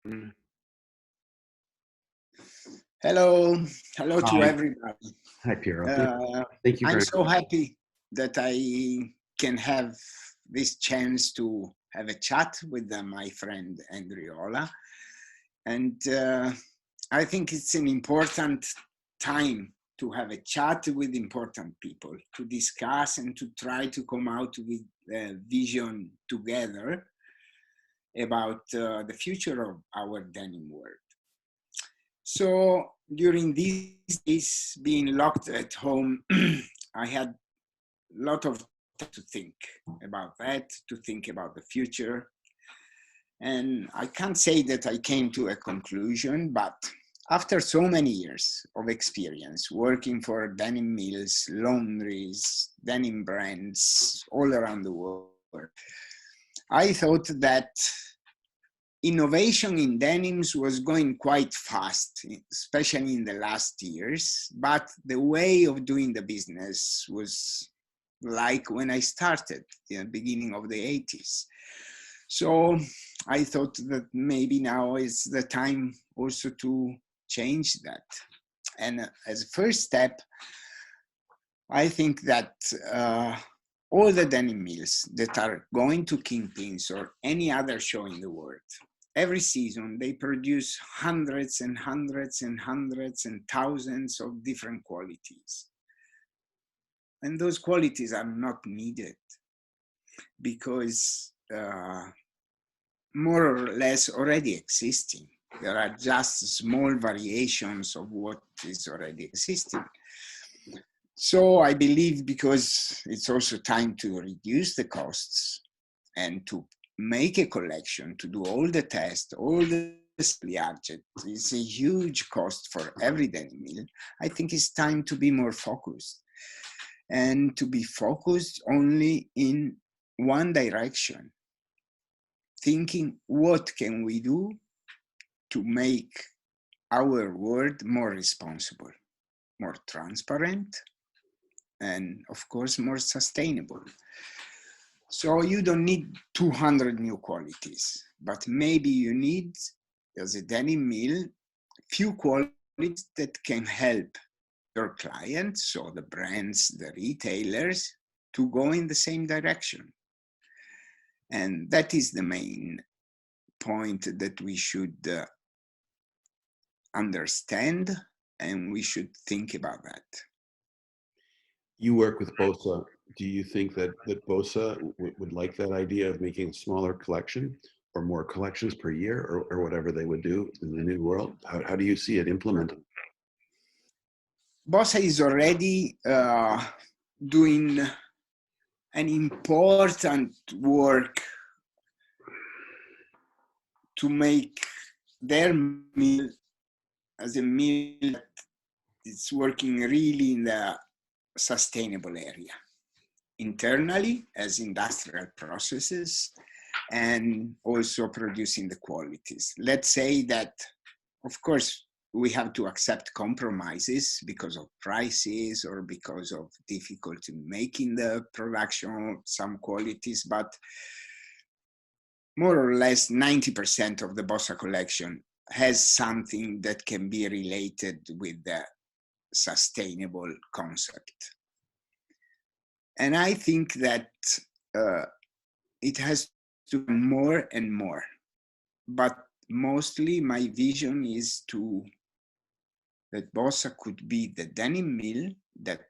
Mm. Hello, hello to Hi. everybody. Hi, Piero. Uh, Thank you I'm very so much. happy that I can have this chance to have a chat with my friend Olah. And I think it's an important time to have a chat with important people, to discuss and to try to come out with a vision together about the future of our denim world. So during these days, being locked at home, I had a lot of time to think about that, to think about the future. And I can't say that I came to a conclusion, but after so many years of experience working for denim mills, laundries, denim brands all around the world, I thought that innovation in denims was going quite fast, especially in the last years, but the way of doing the business was like when I started, the beginning of the 80s. So I thought that maybe now is the time also to change that. And as a first step, I think that all the denim mills that are going to Kingpins or any other show in the world, every season they produce hundreds and hundreds and hundreds and thousands of different qualities. And those qualities are not needed because more or less already existing. There are just small variations of what is already existing. So I believe because it's also time to reduce the costs and to make a collection, to do all the tests, all the pliage, it's a huge cost for every denim mill. I think it's time to be more focused and to be focused only in one direction, thinking what can we do to make our world more responsible, more transparent, and of course more sustainable. So you don't need 200 new qualities, but maybe you need, as a denim mill, few qualities that can help your clients, so the brands, the retailers, to go in the same direction. And that is the main point that we should understand, and we should think about that. You work with Bossa. Do you think that Bossa would like that idea of making a smaller collection or more collections per year or whatever they would do in the new world? How do you see it implemented? Bossa is already doing an important work to make their mill as a mill that is working really in the sustainable area, internally as industrial processes, and also producing the qualities. Let's say that, of course, we have to accept compromises because of prices or because of difficulty making the production of some qualities, but more or less 90% of the Bossa collection has something that can be related with the sustainable concept. And I think that it has to be more and more. But mostly my vision is that Bossa could be the denim mill that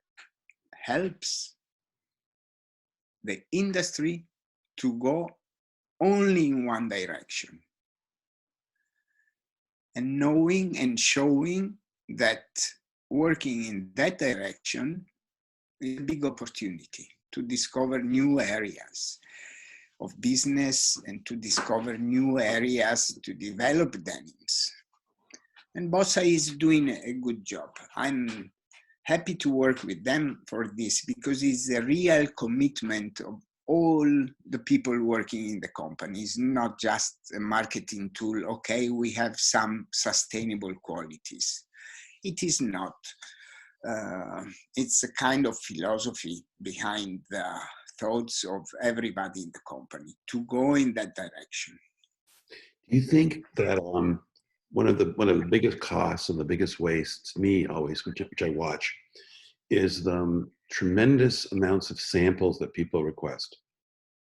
helps the industry to go only in one direction. And knowing and showing that working in that direction is a big opportunity to discover new areas of business and to discover new areas to develop denims. And Bossa is doing a good job. I'm happy to work with them for this because it's a real commitment of all the people working in the company. It's not just a marketing tool. Okay, we have some sustainable qualities. It is not. It's a kind of philosophy behind the thoughts of everybody in the company to go in that direction. Do you think that one of the biggest costs and the biggest wastes, me always, which I watch, is the tremendous amounts of samples that people request?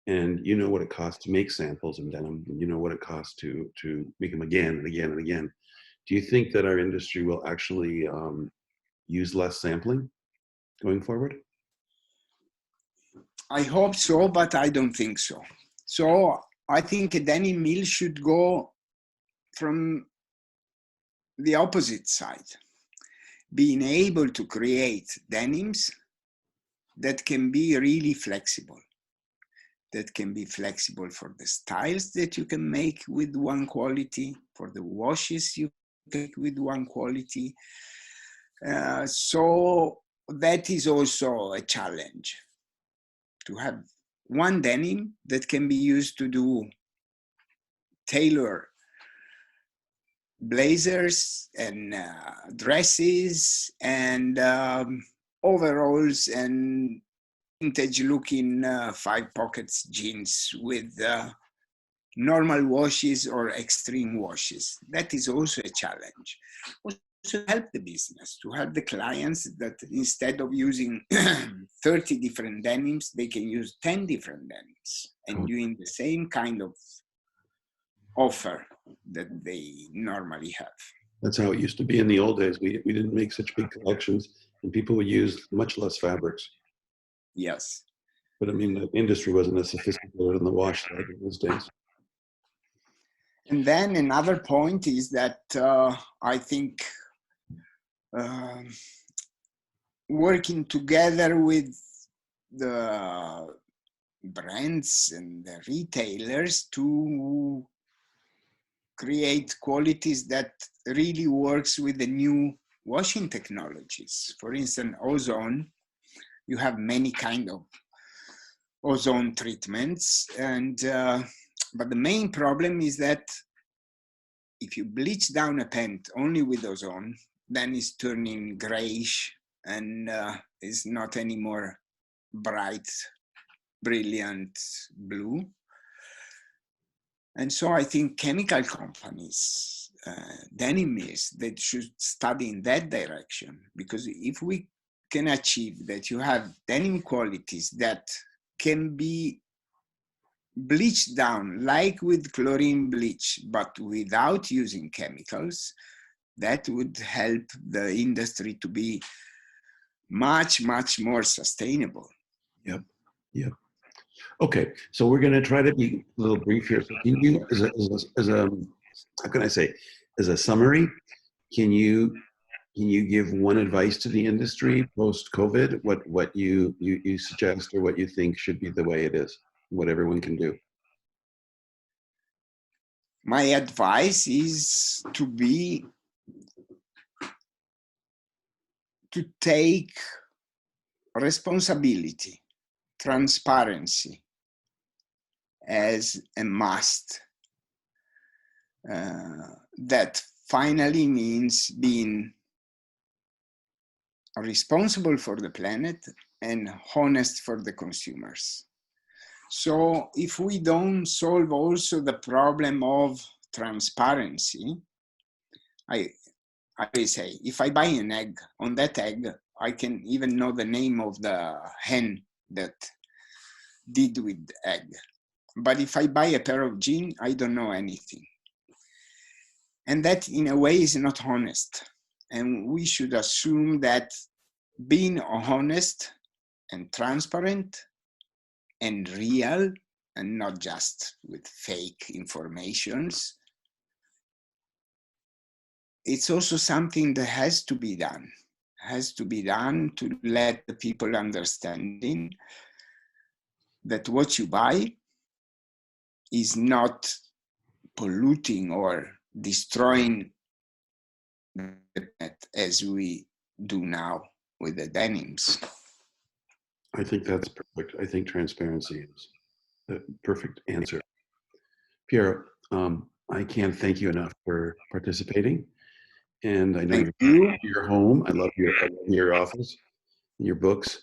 And you know what it costs to make samples in denim, and you know what it costs to make them again and again and again. Do you think that our industry will actually use less sampling going forward? I hope so, but I don't think so. So I think a denim mill should go from the opposite side, being able to create denims that can be really flexible, that can be flexible for the styles that you can make with one quality, for the washes you can make with one quality. So that is also a challenge, to have one denim that can be used to do tailor blazers and dresses and overalls and vintage looking 5 pockets jeans with normal washes or extreme washes. That is also a challenge. Also help the business, to help the clients that instead of using 30 different denims, they can use 10 different denims and doing the same kind of offer that they normally have. That's how it used to be in the old days. We didn't make such big collections, and people would use much less fabrics. Yes. But I mean, the industry wasn't as sophisticated in the wash side in those days. And then another point is that I think working together with the brands and the retailers to create qualities that really works with the new washing technologies. For instance, ozone, you have many kind of ozone treatments, and but the main problem is that if you bleach down a pant only with ozone, then it's turning grayish and is not anymore bright, brilliant blue. And so I think chemical companies, denim mills, they should study in that direction, because if we can achieve that you have denim qualities that can be bleached down like with chlorine bleach, but without using chemicals, that would help the industry to be much, much more sustainable. Yep. Yep. Okay, so we're going to try to be a little brief here. So can you, how can I say, as a summary, can you give one advice to the industry post COVID? What you suggest, or what you think should be the way it is, what everyone can do? My advice is to take responsibility, transparency as a must. That finally means being responsible for the planet and honest for the consumers. So if we don't solve also the problem of transparency, I say, if I buy an egg, on that egg, I can even know the name of the hen that did with the egg. But if I buy a pair of jeans, I don't know anything. And that in a way is not honest. And we should assume that being honest and transparent and real, and not just with fake informations, it's also something that has to be done to let the people understanding that what you buy is not polluting or destroying the planet as we do now with the denims. I think that's perfect. I think transparency is the perfect answer. Piero, I can't thank you enough for participating. And I know you're home. I love your office, your books,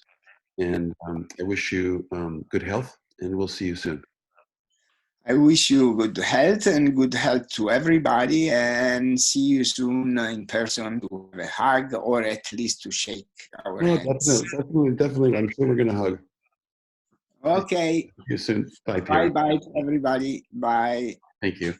and I wish you good health. And we'll see you soon. I wish you good health and good health to everybody, and see you soon in person to have a hug, or at least to shake our No, hands. definitely. I'm sure we're going to hug. Okay. See you soon. Bye, Bye Piero. bye, everybody. Bye. Thank you.